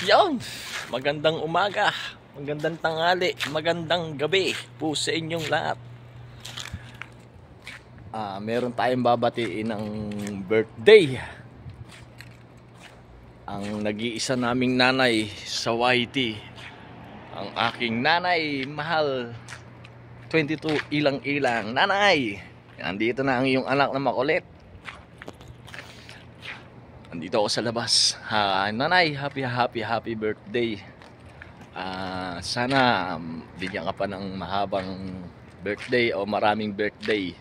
Yon, magandang umaga, magandang tanghali, magandang gabi po sa inyong lahat. Meron tayong babatiin ng birthday. Ang nag-iisa naming nanay sa YT, ang aking nanay, mahal, 22 ilang-ilang. Nanay, nandito na ang iyong anak na makulit. Nandito ako sa labas. Nanay, happy birthday. Sana bigyan ka pa ng mahabang birthday o maraming birthday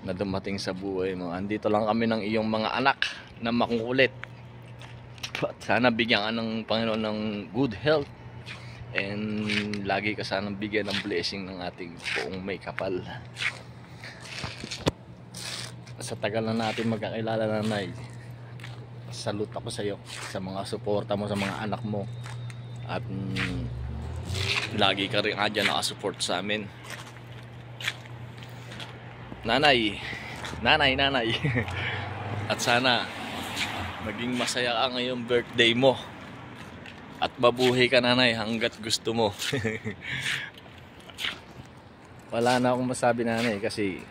na dumating sa buhay mo. Andito lang kami ng iyong mga anak na makukulit. At sana bigyan ka ng Panginoon ng good health and lagi ka sanang bigyan ng blessing ng ating buong may kapal. Sa tagal na natin magkakilala, nanay, salute ako sa iyo sa mga suporta mo sa mga anak mo at lagi ka rin dyan nakasupport sa amin. Nanay at sana maging masaya ka ngayong birthday mo at mabuhay ka, nanay, hanggat gusto mo. Wala na akong masabi, nanay, kasi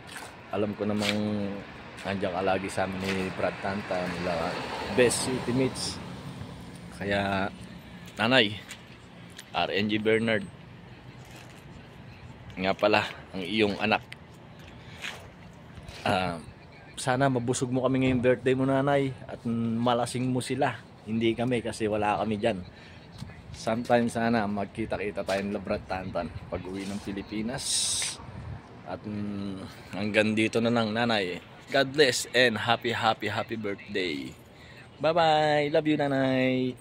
alam ko namang nandiyan ka lagi sa amin ni Brad Tanta, nila best city mates. Kaya nanay, RNG Bernard nga pala ang iyong anak. Sana mabusog mo kami ngayong birthday mo, nanay, at malasing mo sila, hindi kami kasi wala kami dyan. Sometimes sana magkita-kita tayo ng Brad Tantan pag uwi ng Pilipinas. At hanggang dito na lang, nanay. God bless and happy birthday. Bye bye, love you, nanay.